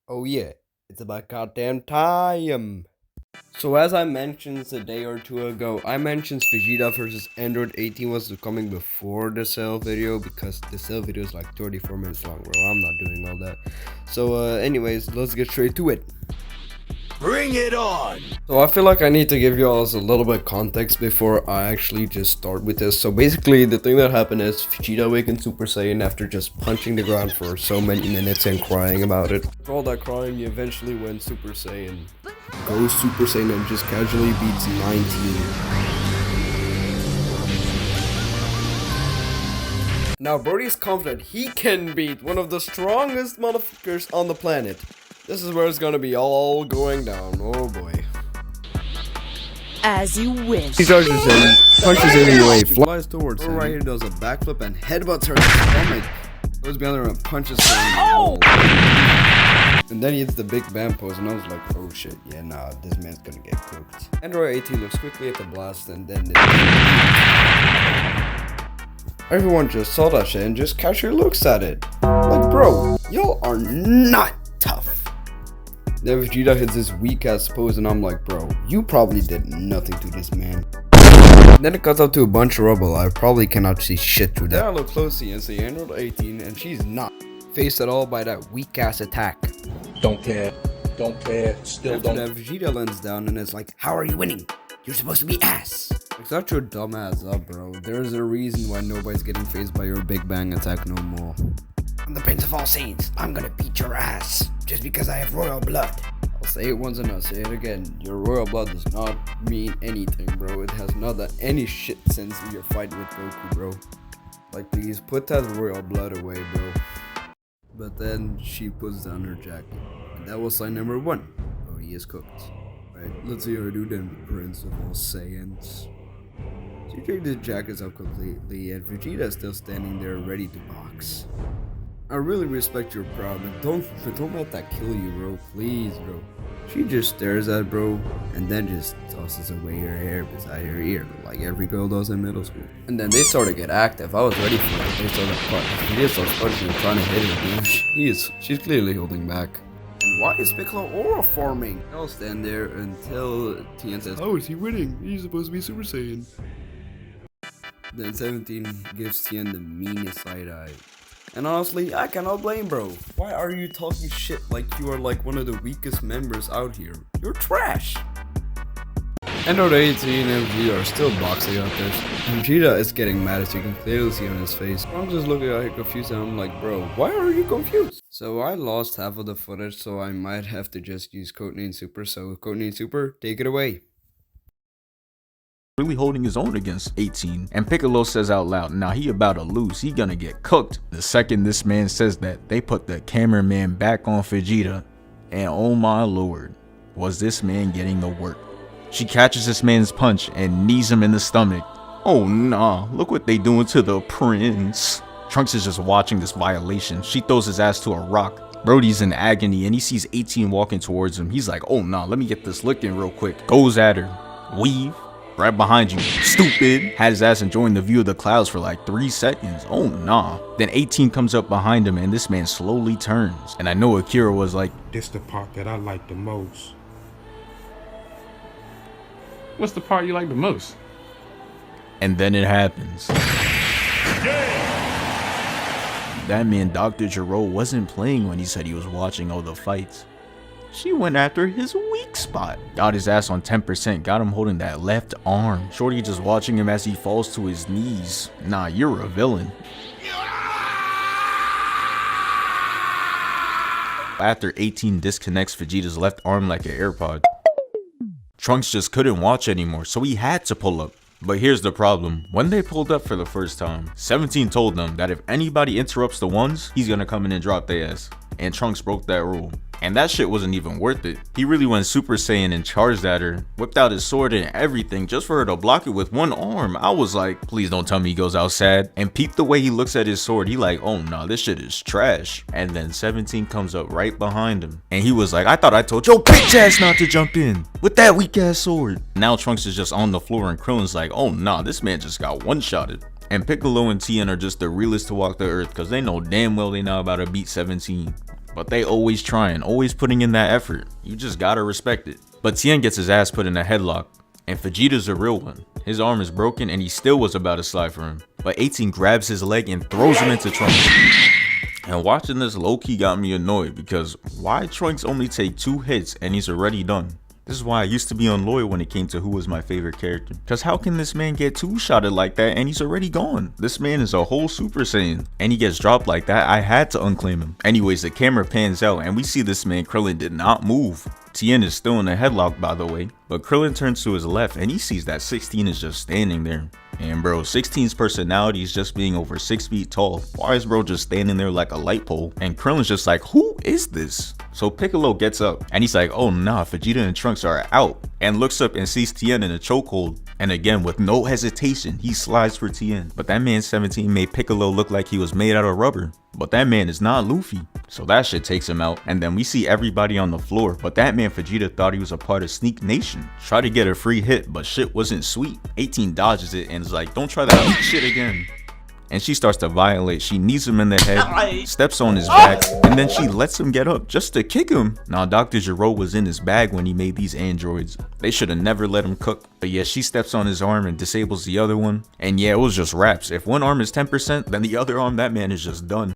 Oh yeah, it's about goddamn time. So as I mentioned a day or two ago, I mentioned Vegeta versus Android 18 was coming before the sale video because the sale video is like 34 minutes long, bro. I'm not doing all that. So anyways, let's get straight to it. Bring it on! So I feel like I need to give you all a little bit of context before I actually just start with this. So basically the thing that happened is Vegeta awakened Super Saiyan after just punching the ground for so many minutes and crying about it. For all that crying, he eventually went Super Saiyan. Goes Super Saiyan and just casually beats 19. Now Brody's confident he can beat one of the strongest motherfuckers on the planet. This is where it's gonna be all going down. Oh boy. As you wish. He charges in, punches in anyway, flies towards him. Right here does a backflip and headbutts her in the stomach. Goes behind her and punches her in the wall. And then he hits the big bam pose and I was like, oh shit, yeah nah, this man's gonna get cooked. Android 18 looks quickly at the blast and then everyone just saw that shit and just casually looks at it. Like bro, y'all are not tough. Then Vegeta hits this weak ass pose and I'm like, bro, you probably did nothing to this man. Then it cuts up to a bunch of rubble. I probably cannot see shit through that. Then I look closely and see Android 18 and she's not faced at all by that weak ass attack. Don't care, still After that, Vegeta lens down and is like, how are you winning? You're supposed to be ass. Like, shut your dumb ass up, bro. There's a reason why nobody's getting faced by your Big Bang attack no more. I'm the Prince of All Saints. I'm gonna beat your ass just because I have royal blood. I'll say it once and I'll say it again. Your royal blood does not mean anything, bro. It has not done any shit since you're fighting with Goku, bro. Like, please put that royal blood away, bro. But then she puts down her jacket. And that was sign number 1. Brody is cooked. Right, let's see her do then, Prince of All Saiyans. She takes the jackets up completely and Vegeta is still standing there ready to box. I really respect your pride, but don't let that kill you, bro. Please, bro. She just stares at bro and then just tosses away her hair beside her ear, like every girl does in middle school. And then they start to get active. I was ready for it. They started punching. She starts punching and trying to hit her, dude. She's clearly holding back. And why is Piccolo aura forming? I'll stand there until Tien says, "Oh, is he winning? He's supposed to be Super Saiyan." Then 17 gives Tien the meanest side eye. And honestly, I cannot blame bro. Why are you talking shit like you are like one of the weakest members out here? You're trash. Android 18 and Vegeta are still boxing out there. And Vegeta is getting mad as you can clearly see on his face. I'm just looking at him confused and I'm like, bro, why are you confused? So I lost half of the footage, so I might have to just use Codenamesuper. So Codenamesuper, take it away. Really holding his own against 18, and Piccolo says out loud, now he about to lose, he gonna get cooked. The second this man says that, they put the cameraman back on Vegeta, and oh my lord, was this man getting the work. She catches this man's punch and knees him in the stomach. Oh nah, look what they doing to the prince. Trunks is just watching this violation. She throws his ass to a rock. Brody's in agony and he sees 18 walking towards him. He's like, oh nah, let me get this lick in real quick. Goes at her, weave, right behind you, stupid. Had his ass enjoying the view of the clouds for like 3 seconds. Oh nah. Then 18 comes up behind him and this man slowly turns. And I know Akira was like, this the part that I like the most. What's the part you like the most? and then it happens. That man Dr. Gero wasn't playing when he said he was watching all the fights. She went after his weak spot. Got his ass on 10%, got him holding that left arm. Shorty just watching him as he falls to his knees. Nah, you're a villain. After 18 disconnects Vegeta's left arm like an AirPod. Trunks just couldn't watch anymore, so he had to pull up. But here's the problem, when they pulled up for the first time, 17 told them that if anybody interrupts the ones, he's gonna come in and drop their ass. And Trunks broke that rule. And that shit wasn't even worth it. He really went Super Saiyan and charged at her, whipped out his sword and everything just for her to block it with one arm. I was like, please don't tell me he goes out sad. And peep the way he looks at his sword, he like, oh nah, this shit is trash. And then 17 comes up right behind him. And he was like, I thought I told your bitch ass not to jump in with that weak ass sword. Now Trunks is just on the floor and Krillin's like, oh nah, this man just got one-shotted. And Piccolo and Tien are just the realest to walk the earth because they know damn well they know about to beat 17. But they always trying, always putting in that effort. You just gotta respect it. But Tien gets his ass put in a headlock. And Vegeta's a real one. His arm is broken and he still was about to slide for him. But 18 grabs his leg and throws him into Trunks. And watching this low-key got me annoyed because why Trunks only take 2 hits and he's already done? This is why I used to be unloyal when it came to who was my favorite character. Cause how can this man get 2-shotted like that and he's already gone? This man is a whole Super Saiyan. And he gets dropped like that, I had to unclaim him. Anyways, the camera pans out and we see this man Krillin did not move. Tien is still in a headlock by the way, but Krillin turns to his left and he sees that 16 is just standing there. And bro, 16's personality is just being over 6 feet tall. Why is bro just standing there like a light pole? And Krillin's just like, who is this? So Piccolo gets up and he's like, oh nah, Vegeta and Trunks are out. And looks up and sees Tien in a chokehold. And again, with no hesitation, he slides for Tien. But that man 17 made Piccolo look like he was made out of rubber. But that man is not Luffy. So that shit takes him out. And then we see everybody on the floor. But that man Vegeta thought he was a part of Sneak Nation. Tried to get a free hit, but shit wasn't sweet. 18 dodges it and is like, don't try that shit again. And she starts to violate. She knees him in the head, steps on his back, and then she lets him get up just to kick him. Now Dr. Gero was in his bag when he made these androids. They should have never let him cook. But yeah, she steps on his arm and disables the other one. And yeah, it was just raps. If one arm is 10%, then the other arm, that man is just done.